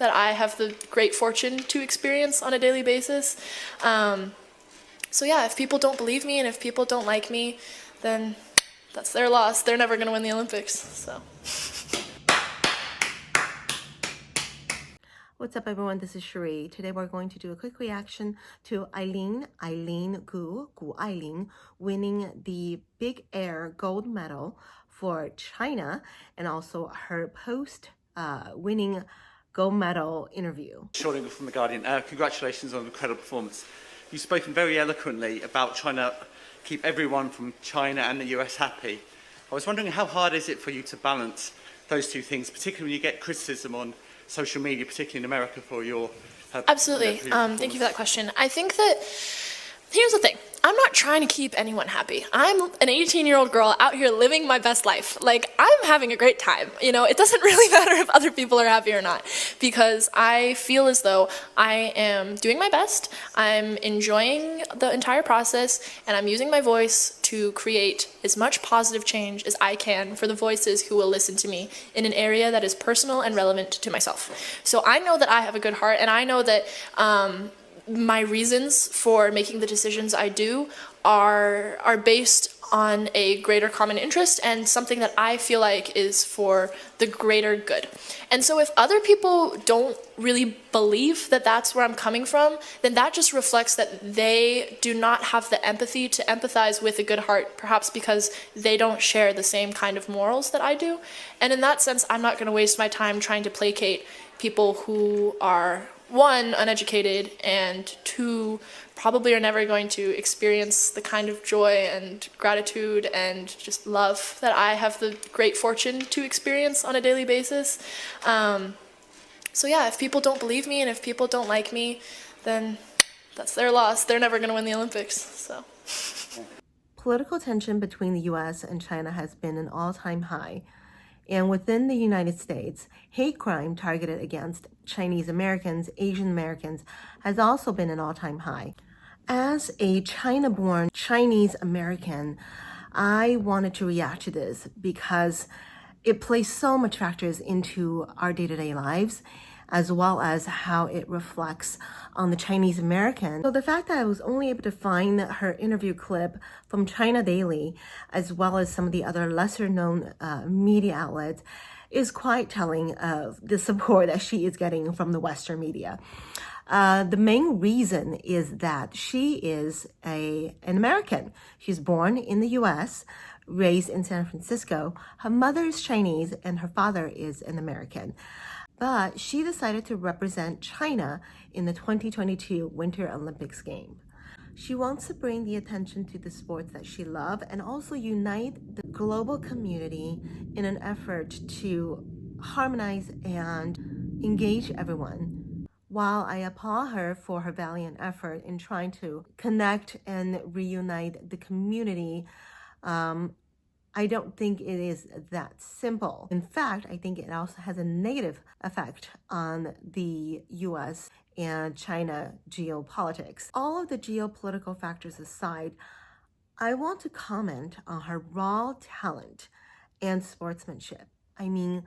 that I have the great fortune to experience on a daily basis. So yeah, if people don't believe me and if people don't like me, then that's their loss. They're never going to win the Olympics. So. What's up, everyone? This is Cherie. Today we're going to do a quick reaction to Eileen Gu Eileen, winning the big air gold medal for China, and also her post-winning gold medal interview. Shorting from The Guardian. Congratulations on an incredible performance. You've spoken very eloquently about trying to keep everyone from China and the US happy. I was wondering, how hard is it for you to balance those two things, particularly when you get criticism on social media, particularly in America, for your... Absolutely. Thank you for that question. I think that, here's the thing. I'm not trying to keep anyone happy. I'm an 18-year-old girl out here living my best life. Like, I'm having a great time. You know, it doesn't really matter if other people are happy or not, because I feel as though I am doing my best. I'm enjoying the entire process, and I'm using my voice to create as much positive change as I can for the voices who will listen to me in an area that is personal and relevant to myself. So I know that I have a good heart, and I know that my reasons for making the decisions I do are based on a greater common interest and something that I feel like is for the greater good. And so if other people don't really believe that that's where I'm coming from, then that just reflects that they do not have the empathy to empathize with a good heart, perhaps because they don't share the same kind of morals that I do. And in that sense, I'm not going to waste my time trying to placate people who are, one, uneducated, and two, probably are never going to experience the kind of joy and gratitude and just love that I have the great fortune to experience on a daily basis. So yeah, if people don't believe me and if people don't like me, then that's their loss. They're never going to win the Olympics. So. Political tension between the US and China has been an all-time high. And within the United States, hate crime targeted against Chinese Americans, Asian Americans, has also been an all-time high. As a China-born Chinese American, I wanted to react to this because it plays so much factors into our day-to-day lives, as well as how it reflects on the Chinese American. So the fact that I was only able to find her interview clip from China Daily, as well as some of the other lesser known media outlets, is quite telling of the support that she is getting from the Western media. The main reason is that she is an American. She's born in the US, raised in San Francisco. Her mother is Chinese and her father is an American. But she decided to represent China in the 2022 Winter Olympics game. She wants to bring the attention to the sports that she loves and also unite the global community in an effort to harmonize and engage everyone. While I applaud her for her valiant effort in trying to connect and reunite the community, I don't think it is that simple. In fact, I think it also has a negative effect on the US and China geopolitics. All of the geopolitical factors aside, I want to comment on her raw talent and sportsmanship. I mean,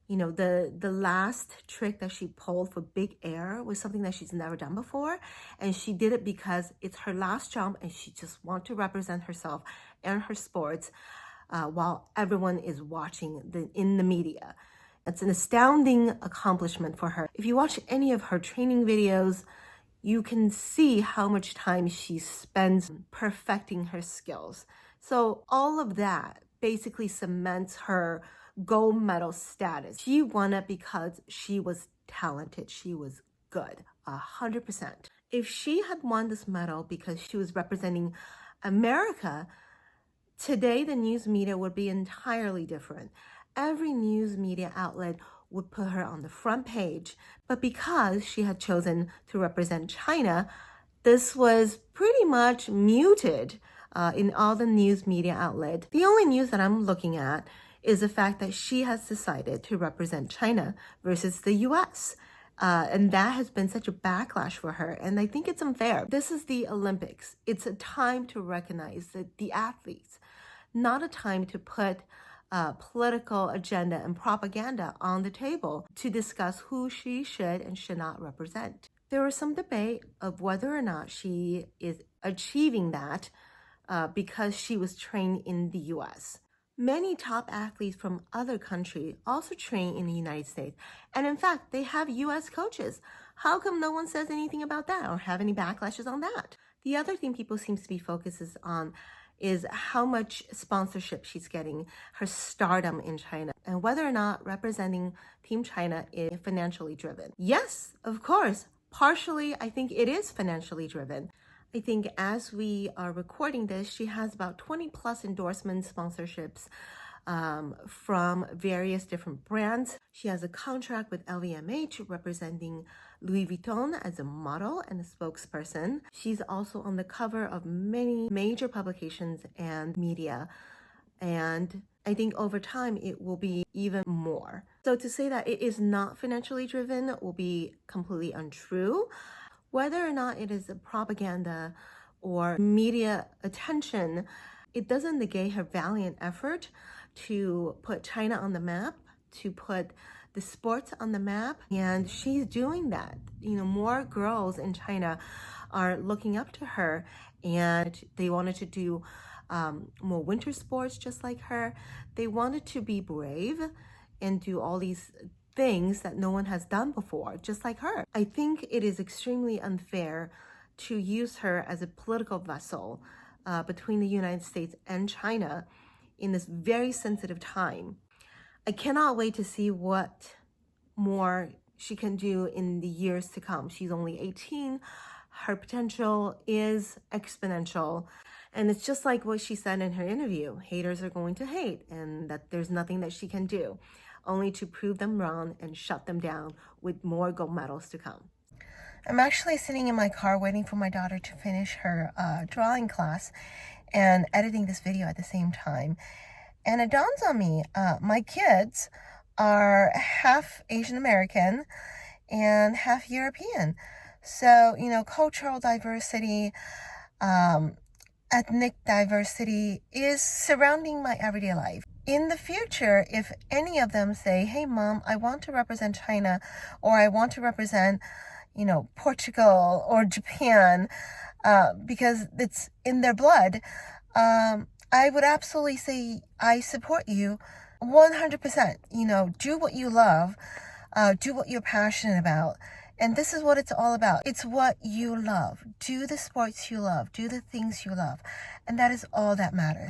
you know, the last trick that she pulled for big air was something that she's never done before. And she did it because it's her last jump and she just wants to represent herself and her sports while everyone is watching in the media. It's an astounding accomplishment for her. If you watch any of her training videos, you can see how much time she spends perfecting her skills. So all of that basically cements her gold medal status. She won it because she was talented. She was good, 100%. If she had won this medal because she was representing America, today the news media would be entirely different. Every news media outlet would put her on the front page, but because she had chosen to represent China, this was pretty much muted in all the news media outlets. The only news that I'm looking at is the fact that she has decided to represent China versus the US. And that has been such a backlash for her, and I think it's unfair. This is the Olympics. It's a time to recognize the athletes, not a time to put political agenda and propaganda on the table to discuss who she should and should not represent. There was some debate of whether or not she is achieving that because she was trained in the US. Many top athletes from other countries also train in the United States. And in fact, they have US coaches. How come no one says anything about that or have any backlashes on that? The other thing people seem to be focuses on is how much sponsorship she's getting, her stardom in China, and whether or not representing Team China is financially driven. Yes, of course. Partially, I think it is financially driven. I think as we are recording this, she has about 20 plus endorsement sponsorships from various different brands. She has a contract with LVMH representing Louis Vuitton as a model and a spokesperson. She's also on the cover of many major publications and media. And I think over time it will be even more. So to say that it is not financially driven will be completely untrue. Whether or not it is a propaganda or media attention, it doesn't negate her valiant effort to put China on the map, to put the sports on the map, and she's doing that. More girls in China are looking up to her, and they wanted to do more winter sports just like her. They wanted to be brave and do all these things that no one has done before, just like her. I think it is extremely unfair to use her as a political vessel between the United States and China in this very sensitive time. I cannot wait to see what more she can do in the years to come. She's only 18. Her potential is exponential. And it's just like what she said in her interview. Haters are going to hate, and that there's nothing that she can do, only to prove them wrong and shut them down with more gold medals to come. I'm actually sitting in my car waiting for my daughter to finish her drawing class and editing this video at the same time. And it dawns on me, my kids are half Asian American and half European. So, cultural diversity, ethnic diversity is surrounding my everyday life. In the future, if any of them say, hey, Mom, I want to represent China, or I want to represent, Portugal or Japan, because it's in their blood, I would absolutely say, I support you 100%. Do what you love, do what you're passionate about. And this is what it's all about. It's what you love. Do the sports you love. Do the things you love. And that is all that matters.